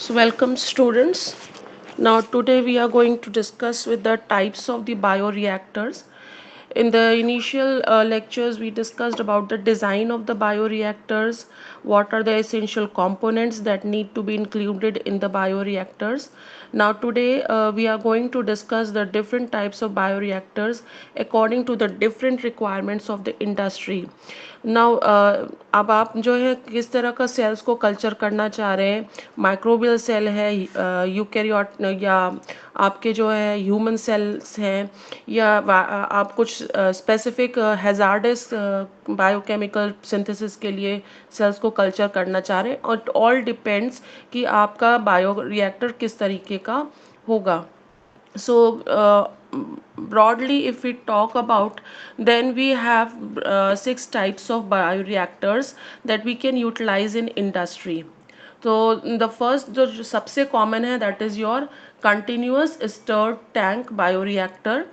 So welcome students. Now today we are going to discuss with the types of the bioreactors. In the initial lectures we discussed about the design of the bioreactors, what are the essential components that need to be included in the bioreactors. Now today we are going to discuss the different types of bioreactors according to the different requirements of the industry. Now अब आप जो है किस तरह का sales को culture करना चाह रहे हैं, माइक्रोबियल सेल है, यूकैरियोट या आपके जो है ह्यूमन सेल्स हैं, या आप कुछ स्पेसिफिक हैजार्डस बायोकेमिकल सिंथेसिस के लिए सेल्स को कल्चर करना चाह रहे हैं, और ऑल डिपेंड्स कि आपका बायो रिएक्टर किस तरीके का होगा. So broadly if we talk about, then we have six types of bioreactors that we can utilize in industry. तो the first जो सबसे common है, that is your continuous stirred tank bioreactor,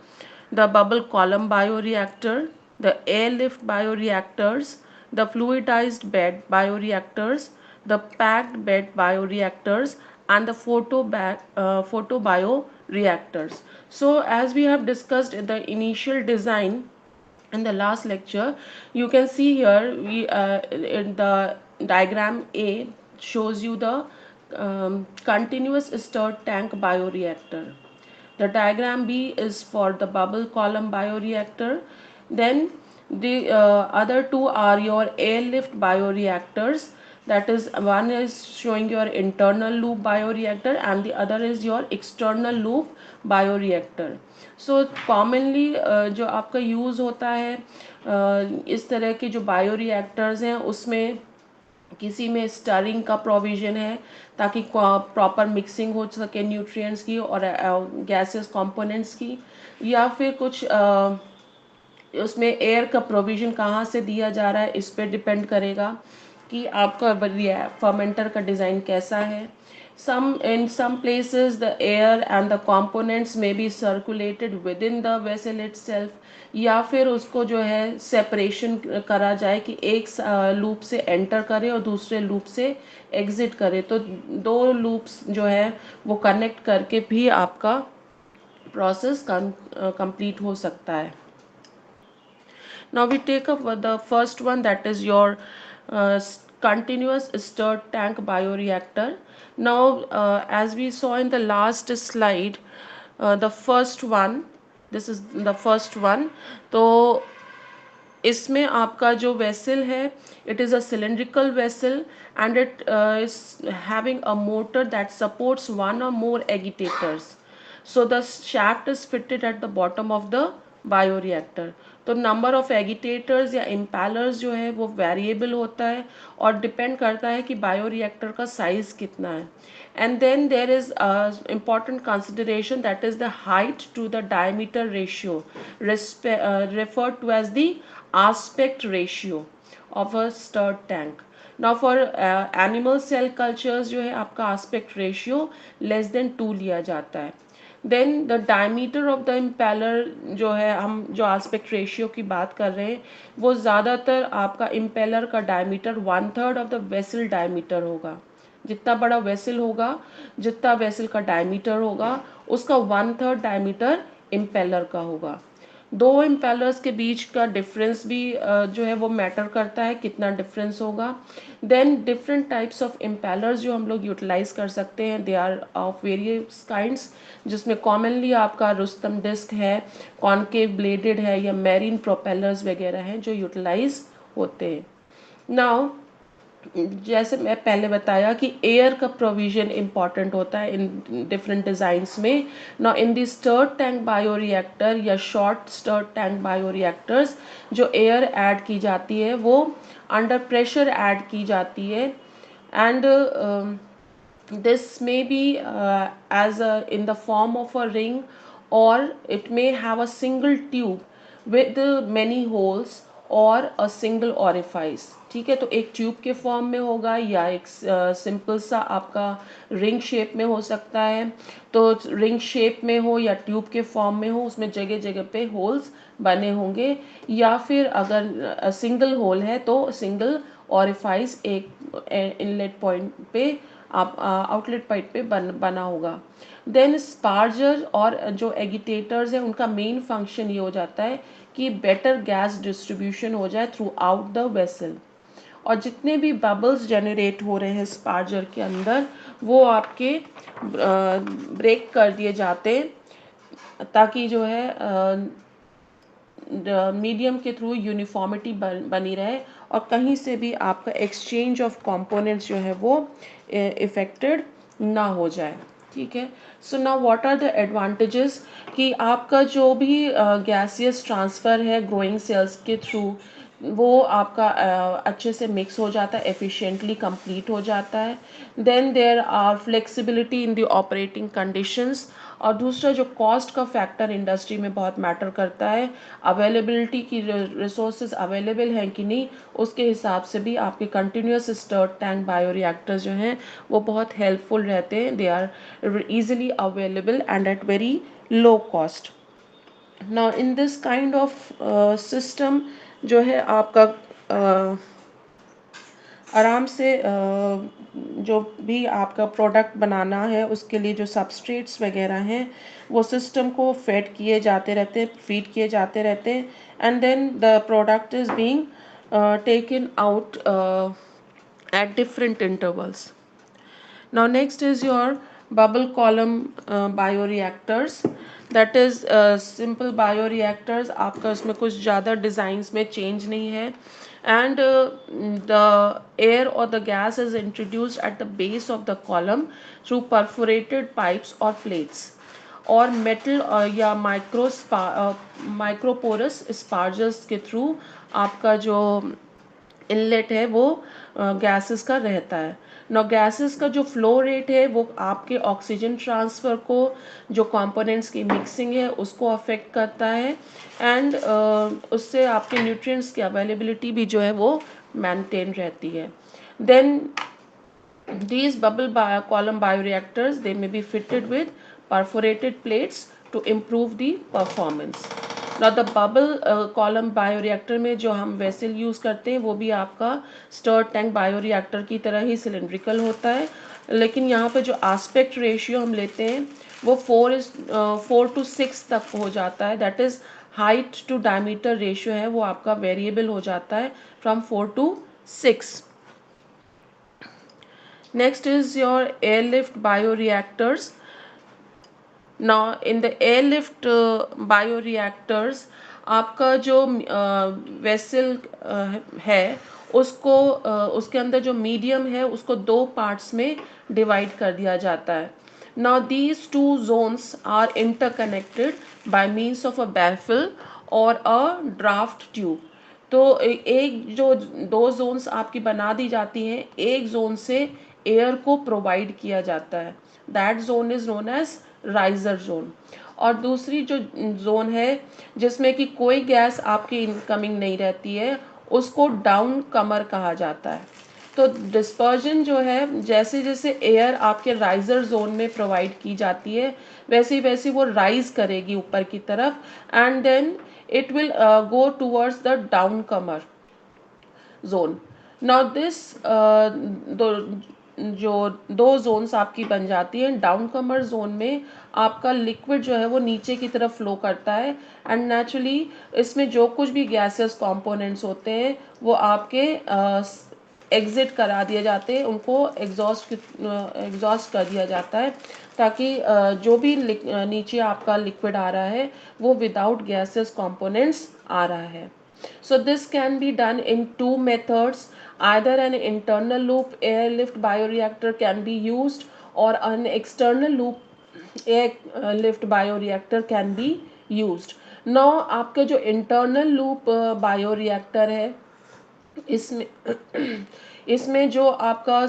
the bubble column bioreactor, the airlift bioreactors, the fluidized bed bioreactors, the packed bed bioreactors, and the photobioreactors. So as we have discussed in the initial design in the last lecture, you can see here we in the diagram A shows you the continuous stirred tank bioreactor. The diagram B is for the bubble column bioreactor. Then the other two are your airlift bioreactors. That is, one is showing your internal loop bioreactor and the other is your external loop bioreactor. So commonly जो आपका use होता है इस तरह के जो bioreactors हैं उसमें किसी में स्टरिंग का प्रोविज़न है ताकि प्रॉपर मिक्सिंग हो सके न्यूट्रिएंट्स की और गैसेस कंपोनेंट्स की, या फिर कुछ उसमें एयर का प्रोविज़न कहाँ से दिया जा रहा है, इस पे डिपेंड करेगा कि आपका फर्मेंटर का डिज़ाइन कैसा है. In some places the air and the components may be circulated within the vessel itself, या फिर उसको जो है सेपरेशन करा जाए कि एक लूप से एंटर करे और दूसरे लूप से एग्जिट करे, तो दो लूप्स जो है वो कनेक्ट करके भी आपका प्रोसेस कंप्लीट हो सकता है. Now we take up the first one, that is your continuous stirred tank bioreactor. Now as we saw in the last slide, the first one, this is the first one. तो इसमें आपका जो vessel है, it is a cylindrical vessel and it is having a motor that supports one or more agitators. So the shaft is fitted at the bottom of the bioreactor. तो number of एगिटेटर्स या इम्पैलर्स जो है वो variable होता है और depend करता है कि बायोरिएक्टर का साइज कितना है. And then there is important consideration, that is the height to the diameter ratio, referred to as the aspect ratio of a stirred tank. Now for animal cell cultures जो है आपका aspect ratio less than 2 लिया जाता है. Then the diameter of the impeller जो है, हम जो आस्पेक्ट रेशियो की बात कर रहे हैं वो ज़्यादातर आपका इम्पेलर का diameter 1/3 of the vessel diameter होगा. जितना बड़ा वेसल होगा, जितना वेसल का डायमीटर होगा, उसका 1/3 डायमीटर इम्पेलर का होगा. दो इम्पेलर्स के बीच का डिफरेंस भी जो है वो मैटर करता है, कितना डिफरेंस होगा. Then different types of impellers जो हम लोग यूटिलाइज कर सकते हैं, they are of various kinds, जिसमें कॉमनली आपका रुस्तम डिस्क है, कॉनकेव ब्लेडेड है, या मैरीन प्रोपेलर्स वगैरह हैं जो यूटिलाइज होते हैं. नाउ जैसे मैं पहले बताया कि एयर का प्रोविजन इम्पॉर्टेंट होता है इन डिफरेंट डिज़ाइंस में. Now in the stirred tank bioreactor या शॉर्ट स्टर्ड टैंक बायोरिएक्टर्स, जो एयर ऐड की जाती है वो अंडर प्रेशर ऐड की जाती है. And this may be as in the form of a ring, or it may have a single tube with many holes और a single orifice. ठीक है, तो एक ट्यूब के फॉर्म में होगा या एक सिंपल सा आपका रिंग शेप में हो सकता है. तो रिंग शेप में हो या ट्यूब के फॉर्म में हो, उसमें जगह जगह पे होल्स बने होंगे, या फिर अगर सिंगल होल है तो सिंगल ऑरिफाइस एक इनलेट पॉइंट पे आप आउटलेट पाइप पे बना होगा। देन स्पार्जर और जो एगिटेटर्स हैं उनका मेन फंक्शन ये हो जाता है कि बेटर गैस डिस्ट्रीब्यूशन हो जाए थ्रू आउट द वेसल, और जितने भी बबल्स जनरेट हो रहे हैं स्पार्जर के अंदर वो आपके ब्रेक कर दिए जाते हैं, ताकि जो है मीडियम के थ्रू यूनिफॉर्मिटी बनी रहे और कहीं से भी आपका एक्सचेंज ऑफ कंपोनेंट्स जो है वो इफेक्टेड ना हो जाए। ठीक है। So now what are the advantages, कि आपका जो भी गैसियस ट्रांसफ़र है ग्रोइंग सेल्स के थ्रू वो आपका अच्छे से मिक्स हो जाता है, एफिशिएंटली कंप्लीट हो जाता है। Then there are flexibility in the operating conditions, और दूसरा जो कॉस्ट का फैक्टर इंडस्ट्री में बहुत मैटर करता है, अवेलेबिलिटी की रिसोर्सेज अवेलेबल हैं कि नहीं, उसके हिसाब से भी आपके कंटिन्यूस स्टर्ड टैंक बायोरिएक्टर्स जो हैं वो बहुत हेल्पफुल रहते हैं। They are easily available and at very low cost. Now in this kind of system जो है आपका आराम से जो भी आपका प्रोडक्ट बनाना है उसके लिए जो सबस्ट्रेट्स वगैरह हैं वो सिस्टम को फीड किए जाते रहते हैं, and then the product is being taken out at different intervals. Now next is your bubble column bioreactors, that is simple bioreactors, आपका उसमें कुछ ज़्यादा डिज़ाइंस में चेंज नहीं है, and the air or the gas is introduced at the base of the column through perforated pipes or plates, और metal या microporous स्पार्जर्स के थ्रू आपका जो इनलेट है वो गैसेस का रहता है। नौ गैसेस का जो फ्लो रेट है वो आपके ऑक्सीजन ट्रांसफ़र को, जो कंपोनेंट्स की मिक्सिंग है उसको अफेक्ट करता है, एंड उससे आपके न्यूट्रिएंट्स की अवेलेबिलिटी भी जो है वो मेंटेन रहती है। Then these column bioreactors, they may be fitted with perforated plates to improve the performance. Now the bubble column bioreactor में जो हम वेसल यूज़ करते हैं वो भी आपका स्टर्ड टैंक बायोरिएक्टर की तरह ही सिलेंड्रिकल होता है, लेकिन यहाँ पे जो आस्पेक्ट रेशियो हम लेते हैं वो 4:6 तक हो जाता है। That is height to diameter ratio है वो आपका वेरिएबल हो जाता है from 4 to 6। Next is your airlift bioreactors. Now in the airlift bioreactors आपका जो वेसल है उसके अंदर जो मीडियम है उसको दो पार्ट्स में डिवाइड कर दिया जाता है। Now these two zones are interconnected by means of a baffle or a draft tube. तो एक जो दो जोन्स आपकी बना दी जाती हैं, एक जोन से एयर को प्रोवाइड किया जाता है, that zone is known as riser zone, और दूसरी जो जोन है जिसमें कि कोई गैस आपकी इनकमिंग नहीं रहती है उसको डाउन कमर कहा जाता है। तो डिस्पर्जन जो है जैसे जैसे एयर आपके राइजर जोन में प्रोवाइड की जाती है वैसे वैसे वो राइज करेगी ऊपर की तरफ, and then it will go towards the downcomer zone. Now this जो दो जोन्स आपकी बन जाती हैं, डाउन कमर जोन में आपका लिक्विड जो है वो नीचे की तरफ फ्लो करता है, एंड नेचुरली इसमें जो कुछ भी गैसेस कंपोनेंट्स होते हैं वो आपके एग्जिट करा दिए जाते हैं, उनको एग्जॉस्ट कर दिया जाता है, ताकि जो भी नीचे आपका लिक्विड आ रहा है वो विदाउट गैसेस कंपोनेंट्स आ रहा है। So this can be done in two methods. Either an internal loop airlift bioreactor can be used, or an external loop airlift bioreactor can be used. Now आपके जो internal loop bioreactor है इसमें इसमें जो आपका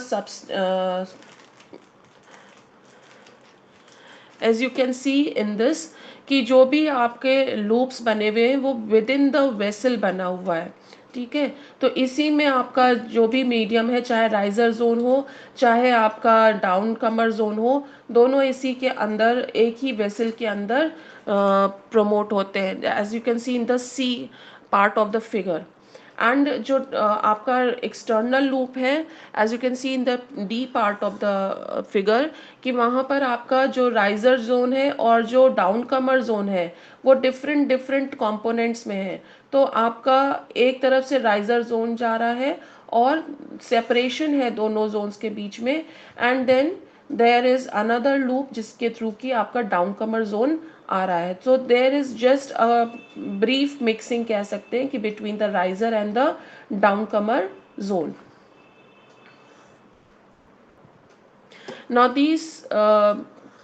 as you can see in this कि जो भी आपके लूप्स बने हुए हैं वो विद इन द वेसल बना हुआ है। ठीक है। तो इसी में आपका जो भी मीडियम है, चाहे राइजर जोन हो चाहे आपका डाउन कमर जोन हो, दोनों इसी के अंदर एक ही वेसल के अंदर प्रमोट होते हैं, as you can see in the C part of the figure. And जो आपका एक्सटर्नल लूप है, as you can see in the D part of the figure, कि वहाँ पर आपका जो राइजर जोन है और जो डाउन कमर जोन है वो डिफरेंट डिफरेंट कंपोनेंट्स में है। तो आपका एक तरफ से राइजर जोन जा रहा है और सेपरेशन है दोनों जोन्स के बीच में, and then there is another loop जिसके थ्रू की आपका डाउन कमर जोन आ रहा है। So there is just a brief mixing कह सकते हैं कि between the riser and the downcomer zone. Now these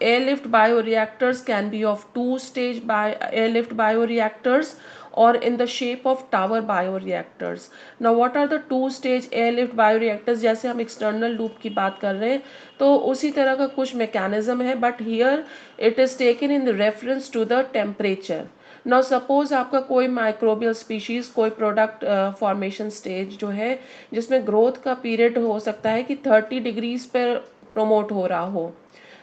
airlift bioreactors can be of two-stage airlift bioreactors or in the shape of tower bioreactors. Now what are the two-stage airlift bioreactors? जैसे हम external loop की बात कर रहे हैं तो उसी तरह का कुछ mechanism है, but here it is taken in the reference to the temperature. Now suppose आपका कोई माइक्रोबियल स्पीशीज, कोई प्रोडक्ट फॉर्मेशन स्टेज जो है जिसमें ग्रोथ का पीरियड हो सकता है कि 30 डिग्रीज पर प्रमोट हो रहा हो,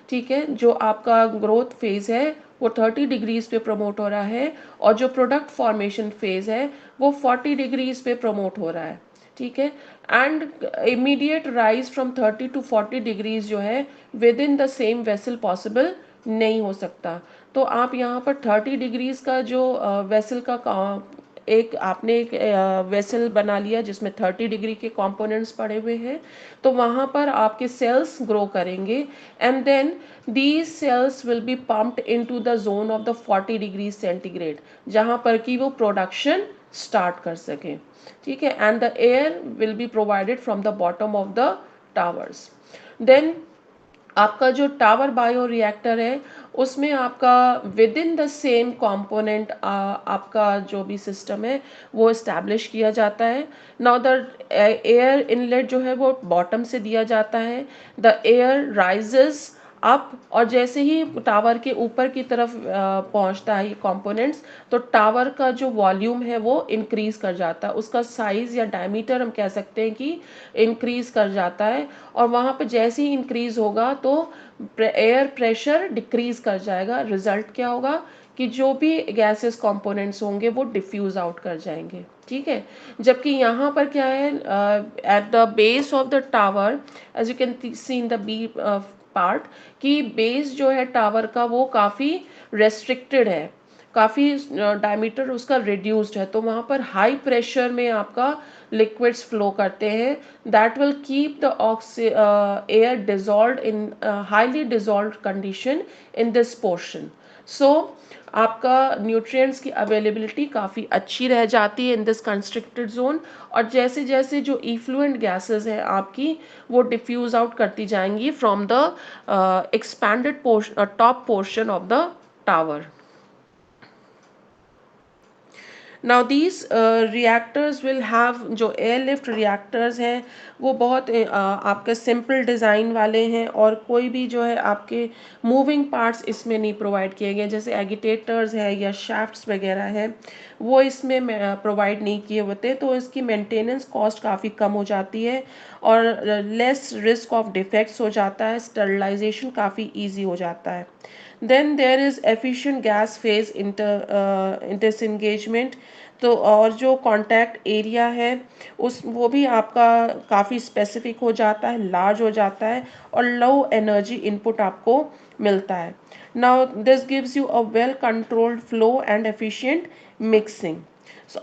ठीक है, जो आपका ग्रोथ फेज है वो 30 डिग्रीज पे प्रमोट हो रहा है, और जो प्रोडक्ट फॉर्मेशन फेज है वो 40 डिग्रीज पे प्रमोट हो रहा है, ठीक है। And immediate rise from 30 to 40 degrees जो है with in the same vessel possible नहीं हो सकता। तो आप यहाँ पर 30 डिग्रीज का जो वेसल का एक आपने एक वेसल बना लिया जिसमें 30 डिग्री के कंपोनेंट्स पड़े हुए हैं, तो वहाँ पर आपके सेल्स ग्रो करेंगे, and then these cells will be pumped into the zone of the 40 degree centigrade, जहाँ पर कि वो प्रोडक्शन स्टार्ट कर सकें, ठीक है। And the air will be provided from the bottom of the towers. Then आपका जो टावर बायो रिएक्टर है उसमें आपका within the same component आपका जो भी सिस्टम है वो इस्टेब्लिश किया जाता है। नाउ द एयर इनलेट जो है वो बॉटम से दिया जाता है, द एयर राइजेस अप, और जैसे ही टावर के ऊपर की तरफ पहुंचता है ये कंपोनेंट्स, तो टावर का जो वॉल्यूम है वो इंक्रीज कर जाता है, उसका साइज या डायमीटर हम कह सकते हैं कि इंक्रीज कर जाता है, और वहाँ पे जैसे ही इंक्रीज होगा तो एयर प्रेशर डिक्रीज कर जाएगा। रिजल्ट क्या होगा कि जो भी गैसेस कंपोनेंट्स होंगे वो डिफ्यूज आउट कर जाएंगे, ठीक है। जबकि यहाँ पर क्या है, at the base of the tower, as you can see in the B part, कि बेस जो है टावर का वो काफ़ी रेस्ट्रिक्टेड है, काफ़ी डायमीटर उसका रिड्यूस्ड है, तो वहाँ पर हाई प्रेशर में आपका लिक्विड्स फ्लो करते हैं, that will keep the air dissolve in highly dissolve condition in this portion. So आपका न्यूट्रिएंट्स की अवेलेबिलिटी काफ़ी अच्छी रह जाती है इन दिस कंस्ट्रिक्टेड जोन, और जैसे जैसे जो इफ्लुएंट गैसेस हैं आपकी वो डिफ्यूज आउट करती जाएंगी from the expanded portion top portion of the tower. Now these reactors will have, जो एयरलिफ्ट रिएक्टर्स हैं वो बहुत आपके सिंपल डिज़ाइन वाले हैं, और कोई भी जो है आपके मूविंग पार्ट्स इसमें नहीं प्रोवाइड किए गए, जैसे एगिटेटर्स है या शाफ्ट्स वगैरह है वो इसमें प्रोवाइड नहीं किए होते, तो इसकी मेंटेनेंस कॉस्ट काफ़ी कम हो जाती है और लेस रिस्क ऑफ डिफेक्ट्स हो जाता है, स्टरलाइजेशन काफ़ी ईजी हो जाता है। Then there is efficient gas phase interchangement, तो और जो कांटेक्ट एरिया है उस वो भी आपका काफ़ी स्पेसिफिक हो जाता है, लार्ज हो जाता है, और लो एनर्जी इनपुट आपको मिलता है। Now this gives you a well controlled flow and efficient mixing.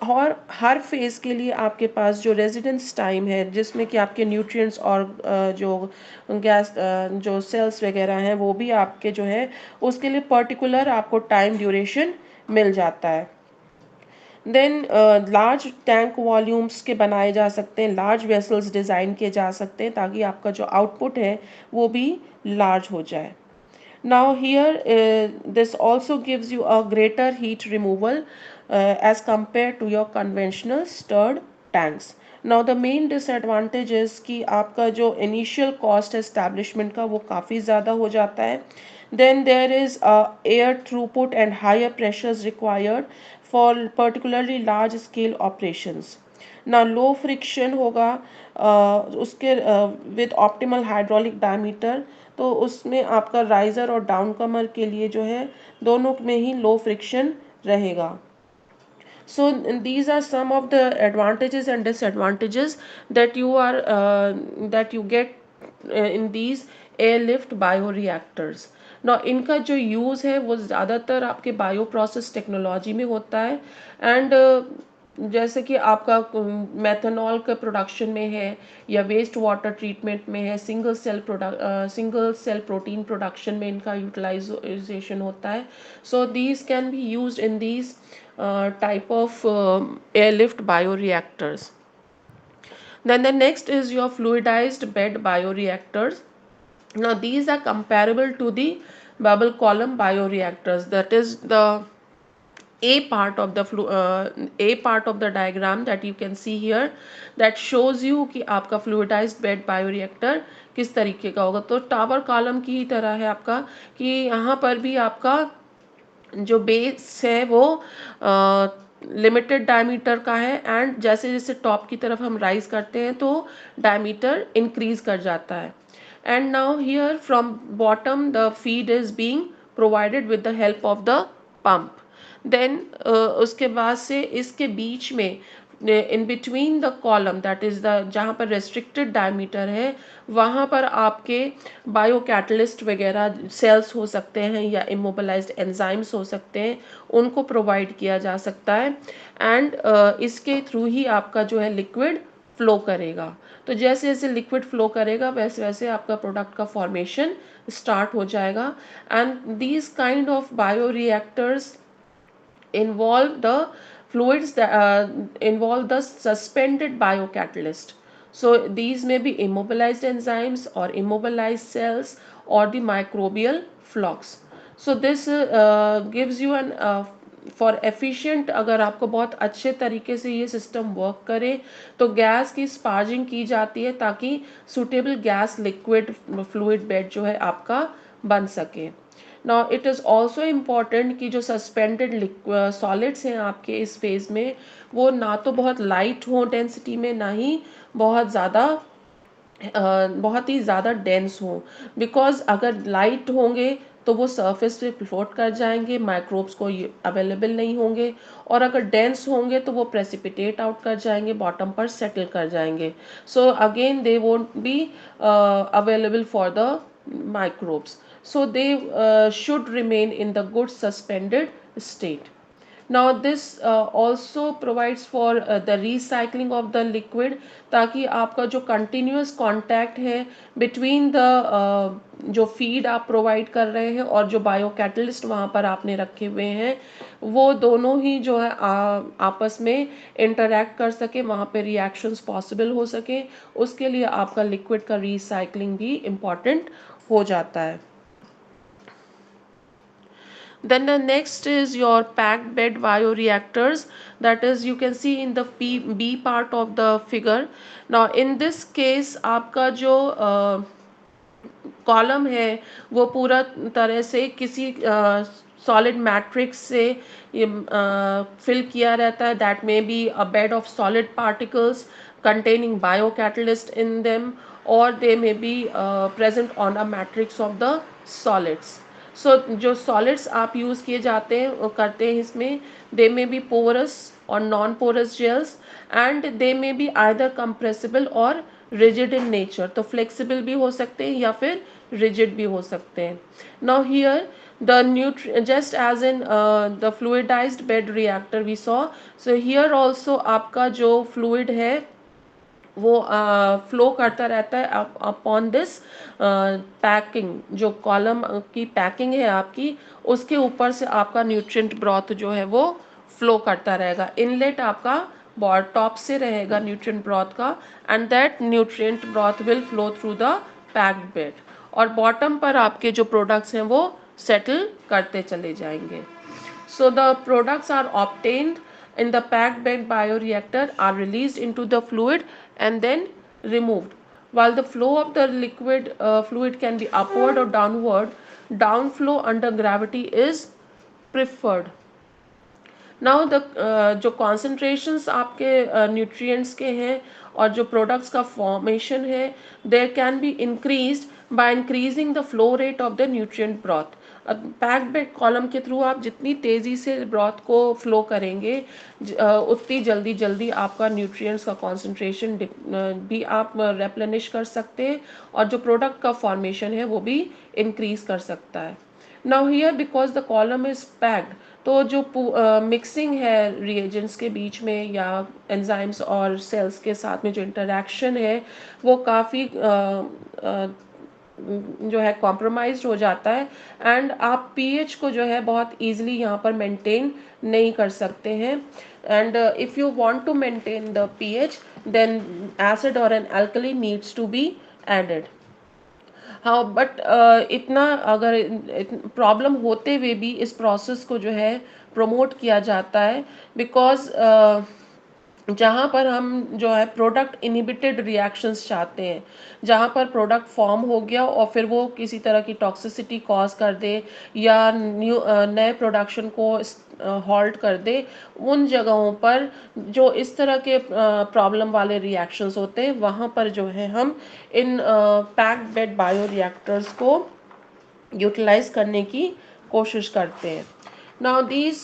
और हर फेज़ के लिए आपके पास जो रेजिडेंस टाइम है जिसमें कि आपके न्यूट्रिएंट्स और जो गैस जो सेल्स वगैरह हैं वो भी आपके जो है उसके लिए पर्टिकुलर आपको टाइम ड्यूरेशन मिल जाता है। देन लार्ज टैंक वॉल्यूम्स के बनाए जा सकते हैं, लार्ज वेसल्स डिज़ाइन किए जा सकते हैं ताकि आपका जो आउटपुट है वो भी लार्ज हो जाए। Now here this also gives you a greater heat removal as compared to your conventional stirred tanks. Now the main disadvantage is कि आपका जो initial cost establishment का वो काफ़ी ज़्यादा हो जाता है। Then there is air throughput and higher pressures required for particularly large scale operations. ना लो फ्रिक्शन होगा उसके विद ऑप्टिमल हाइड्रोलिक डायमीटर, तो उसमें आपका राइज़र और डाउन कमर के लिए जो है दोनों में ही लो फ्रिक्शन रहेगा। So these are some of the advantages and disadvantages that you get in these airlift bioreactors. ना इनका जो यूज़ है वो ज़्यादातर आपके बायो प्रोसेस टेक्नोलॉजी में होता है एंड जैसे कि आपका मेथनॉल का प्रोडक्शन में है या वेस्ट वाटर ट्रीटमेंट में है, सिंगल सेल प्रोटीन प्रोडक्शन में इनका यूटिलाइजेशन होता है. So these can be used in these type of airlift bioreactors. Then the next is your fluidized bed bioreactors. Now these are comparable to the bubble column bioreactors. That is the A part of the diagram that you can see here, that shows you कि आपका fluidized bed bioreactor किस तरीके का होगा. तो tower column की ही तरह है आपका, कि यहाँ पर भी आपका जो बेस है वो लिमिटेड डायमीटर का है एंड जैसे जैसे टॉप की तरफ हम राइज करते हैं तो डायमीटर इंक्रीज कर जाता है. And now here from bottom the feed is being provided with the help of the pump. Then उसके बाद से इसके बीच में in between the column, that is the जहाँ पर रेस्ट्रिक्टेड डायमीटर है वहाँ पर आपके बायो कैटलिस्ट वगैरह सेल्स हो सकते हैं या इमोबिलाइज्ड एंजाइम्स हो सकते हैं, उनको प्रोवाइड किया जा सकता है एंड इसके थ्रू ही आपका जो है लिक्विड फ्लो करेगा. तो जैसे जैसे लिक्विड फ्लो करेगा वैसे वैसे आपका प्रोडक्ट का फॉर्मेशन स्टार्ट हो जाएगा. And these kind of bio reactors involve the fluids that involve the suspended biocatalyst. So these may be immobilized enzymes or immobilized cells or the microbial flux. So this gives you an for efficient, अगर आपको बहुत अच्छे तरीके से ये system work करे तो gas की स्पार्जिंग की जाती है ताकि suitable gas liquid fluid bed जो है आपका बन सके. Now it is also important कि जो सस्पेंडेड सॉलिड्स हैं आपके इस फेज में वो ना तो बहुत लाइट हो डेंसिटी में, ना ही बहुत ज़्यादा बहुत ही ज़्यादा डेंस हो. बिकॉज अगर लाइट होंगे तो वो सरफेस पे फ्लोट कर जाएंगे, माइक्रोब्स को अवेलेबल नहीं होंगे, और अगर डेंस होंगे तो वो प्रेसिपिटेट आउट कर जाएंगे, बॉटम पर सेटल कर जाएंगे. So again they won't be available for the microbes. So they should remain in the good suspended state. Now this also provides for the recycling of the liquid, ताकि आपका जो continuous contact है between the जो feed आप provide कर रहे हैं और जो bio catalyst वहाँ पर आपने रखे हुए हैं वो दोनों ही जो है आपस में interact कर सके, वहाँ पे reactions possible हो सके, उसके लिए आपका liquid का recycling भी important हो जाता है. Then the next is your packed bed bioreactors, that is you can see in the B part of the figure. Now in this case आपका जो कॉलम है वो पूरा तरह से किसी सॉलिड मैट्रिक्स से फिल किया रहता है. That may be a bed of solid particles containing biocatalyst in them, or they may be present on a matrix of the solids. So जो solids आप यूज़ किए जाते हैं करते हैं इसमें, they may be porous or non-porous gels and they may be either compressible or rigid in nature. तो flexible भी हो सकते हैं या फिर rigid भी हो सकते हैं. Now here the just as in the fluidized bed reactor we saw, so here also आपका जो fluid है वो फ्लो करता रहता है अपॉन दिस पैकिंग. जो कॉलम की पैकिंग है आपकी उसके ऊपर से आपका न्यूट्रिएंट ब्रॉथ जो है वो फ्लो करता रहेगा. इनलेट आपका टॉप से रहेगा न्यूट्रिएंट ब्रॉथ का and that nutrient broth will flow through the packed bed, और बॉटम पर आपके जो प्रोडक्ट्स हैं वो सेटल करते चले जाएंगे. So the products are obtained in the packed bed bioreactor, are released into the fluid and then removed. While the flow of the liquid fluid can be upward or downward, downflow under gravity is preferred. Now the जो concentrations आपके nutrients के हैं और जो products का formation है, there can be increased by increasing the flow rate of the nutrient broth. Packed bed column के through आप जितनी तेज़ी से ब्रॉथ को फ्लो करेंगे, उतनी जल्दी जल्दी आपका न्यूट्रिएंट्स का कॉन्सेंट्रेशन भी आप रेप्लेनिश कर सकते हैं, और जो प्रोडक्ट का फॉर्मेशन है वो भी इंक्रीज कर सकता है. Now here because the column is packed, तो जो मिक्सिंग है रिएजेंट्स के बीच में या एंजाइम्स और सेल्स के साथ में जो इंटरेक्शन है वो काफ़ी जो है कॉम्प्रोमाइज हो जाता है, एंड आप पीएच को जो है बहुत इजीली यहाँ पर मेंटेन नहीं कर सकते हैं. And if you want to maintain the pH, then acid और an alkali needs to be added. हाँ, बट इतना अगर प्रॉब्लम होते हुए भी इस प्रोसेस को जो है प्रमोट किया जाता है, बिकॉज जहाँ पर हम जो है प्रोडक्ट इनिबिटेड रिएक्शंस चाहते हैं, जहाँ पर प्रोडक्ट फॉर्म हो गया और फिर वो किसी तरह की टॉक्सिसिटी कॉज कर दे या नए प्रोडक्शन को हॉल्ट कर दे, उन जगहों पर जो इस तरह के प्रॉब्लम वाले रिएक्शंस होते हैं, वहाँ पर जो है हम इन पैक्ड बेड बायो रिएक्टर्स को यूटिलाइज करने की कोशिश करते हैं. Now these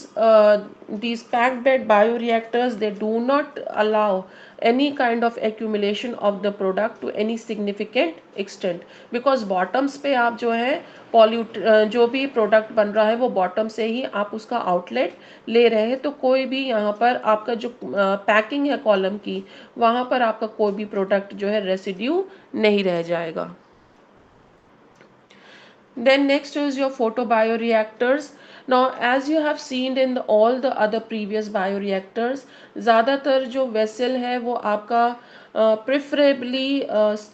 packed bed bioreactors, they do not allow any kind of accumulation of the product to any significant extent, because bottoms पे आप जो है पॉल्यूट जो भी प्रोडक्ट बन रहा है वो बॉटम से ही आप उसका आउटलेट ले रहे हैं, तो कोई भी यहाँ पर आपका जो पैकिंग है कॉलम की, वहाँ पर आपका कोई भी प्रोडक्ट जो है रेसिड्यू नहीं रह जाएगा. Then next is your photobioreactors. Now as you have seen in all the other previous bioreactors, ज़्यादातर जो वेसल है वो आपका प्रेफरेबली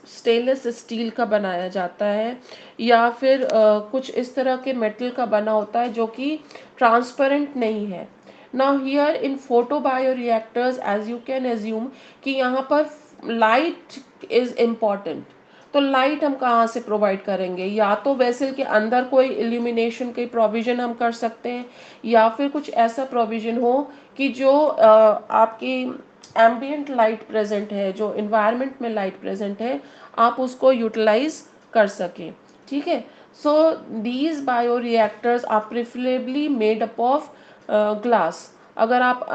स्टेनलेस स्टील का बनाया जाता है, या फिर कुछ इस तरह के मेटल का बना होता है जो कि ट्रांसपेरेंट नहीं है. Now here in photobioreactors, as you can assume कि यहाँ पर light is important. तो लाइट हम कहाँ से प्रोवाइड करेंगे? या तो वेसल के अंदर कोई इल्यूमिनेशन की प्रोविजन हम कर सकते हैं, या फिर कुछ ऐसा प्रोविजन हो कि जो आपकी एम्बियंट लाइट प्रेजेंट है, जो इन्वायरमेंट में लाइट प्रेजेंट है, आप उसको यूटिलाइज कर सकें. ठीक है. So these bioreactors are preferably made up of glass. अगर आप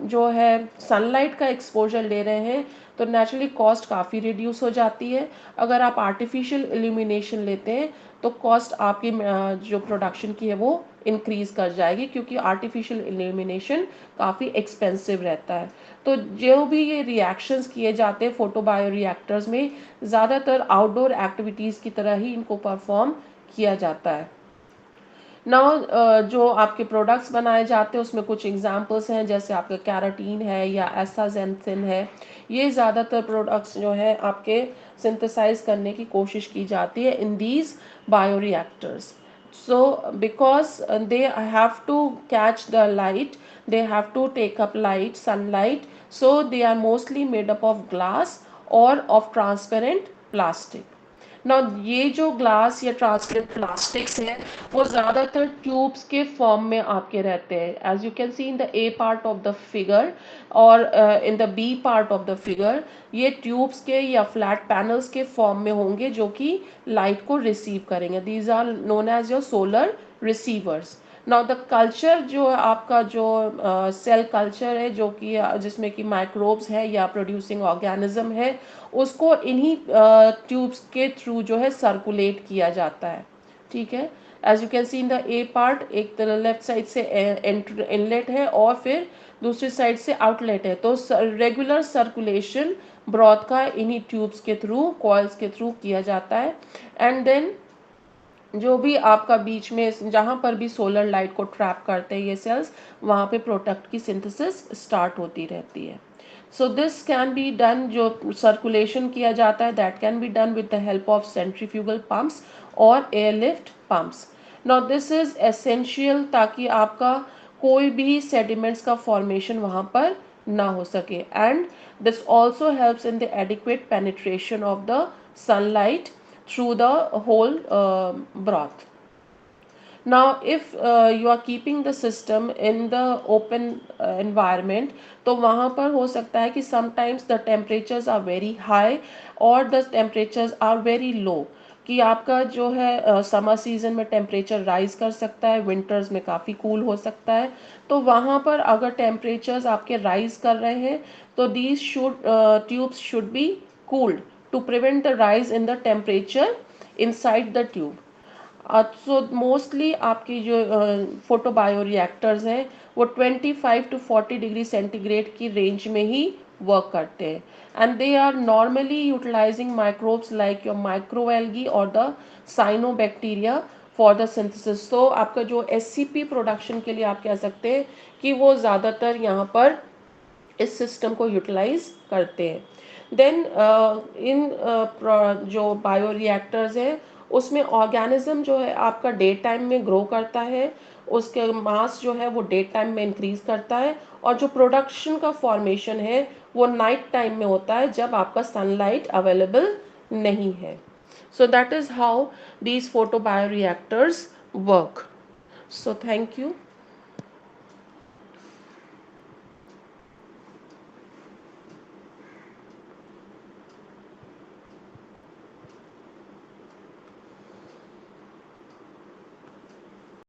जो है सनलाइट का एक्सपोजर ले रहे हैं तो नेचुरली कॉस्ट काफ़ी रिड्यूस हो जाती है. अगर आप आर्टिफिशियल इल्यूमिनेशन लेते हैं तो कॉस्ट आपकी जो प्रोडक्शन की है वो इंक्रीज कर जाएगी, क्योंकि आर्टिफिशियल इल्यूमिनेशन काफ़ी एक्सपेंसिव रहता है. तो जो भी ये रिएक्शंस किए जाते हैं फोटोबायो रिएक्टर्स में, ज़्यादातर आउटडोर एक्टिविटीज़ की तरह ही इनको परफॉर्म किया जाता है. नाउ जो आपके प्रोडक्ट्स बनाए जाते हैं उसमें कुछ एग्जांपल्स हैं, जैसे आपका कैराटीन है या एस्टाजेंथिन है. ये ज़्यादातर प्रोडक्ट्स जो है आपके सिंथेसाइज करने की कोशिश की जाती है in these bioreactors. So because they have to catch the light, they have to take up light, sunlight, so they are mostly made up of glass or of transparent plastic. ना ये जो glass या transparent plastics हैं वो ज़्यादातर tubes के form में आपके रहते हैं, as you can see in the A part of the figure और in the B part of the figure. ये ट्यूब्स के या फ्लैट पैनल्स के फॉर्म में होंगे जो कि लाइट को रिसीव करेंगे. These are known as your solar receivers. Now the culture जो आपका जो सेल कल्चर है, जो कि जिसमें कि माइक्रोब्स है या प्रोड्यूसिंग ऑर्गेनिज्म है, उसको इन्हीं ट्यूब्स के थ्रू जो है सर्कुलेट किया जाता है. ठीक है. As you can see in the A part, एक तरह लेफ्ट साइड से इनलेट है और फिर दूसरी साइड से आउटलेट है. तो रेगुलर सर्कुलेशन ब्रॉथ का इन्हीं ट्यूब्स के थ्रू, कॉइल्स के थ्रू किया जाता है. एंड देन जो भी आपका बीच में जहाँ पर भी सोलर लाइट को ट्रैप करते हैं ये सेल्स, वहाँ पे प्रोडक्ट की सिंथेसिस स्टार्ट होती रहती है. So this can be done, जो सर्कुलेशन किया जाता है that can be done with the help of centrifugal pumps और airlift pumps. Now this is essential ताकि आपका कोई भी सेडिमेंट्स का फॉर्मेशन वहाँ पर ना हो सके. And this also helps in the adequate penetration of the sunlight through the whole broth. Now if you are keeping the system in the open environment, तो वहाँ पर हो सकता है कि sometimes the temperatures are very high or the temperatures are very low. कि आपका जो है समर सीजन में टेम्परेचर राइज कर सकता है, विंटर्स में काफ़ी कूल हो सकता है। तो वहाँ पर अगर टेम्परेचर्स आपके राइज कर रहे हैं तो these tubes should be cooled to prevent the rise in the temperature inside the tube. So mostly आपकी जो फोटो बायो रिएक्टर्स हैं वो 25 टू 40 डिग्री सेंटीग्रेड की रेंज में ही वर्क करते हैं, and they are normally utilising microbes like your microalgae और the cyanobacteria for the synthesis. तो आपका जो एससीपी प्रोडक्शन के लिए आप कह सकते हैं कि वो ज़्यादातर यहाँ पर इस सिस्टम को यूटिलाइज करते हैं। देन इन जो बायो रिएक्टर्स है उसमें ऑर्गेनिज्म जो है आपका डे टाइम में ग्रो करता है, उसके मास जो है वो डे टाइम में इंक्रीज करता है, और जो प्रोडक्शन का फॉर्मेशन है वो नाइट टाइम में होता है जब आपका सनलाइट अवेलेबल नहीं है। So that is how these photo bio reactors work. So thank you.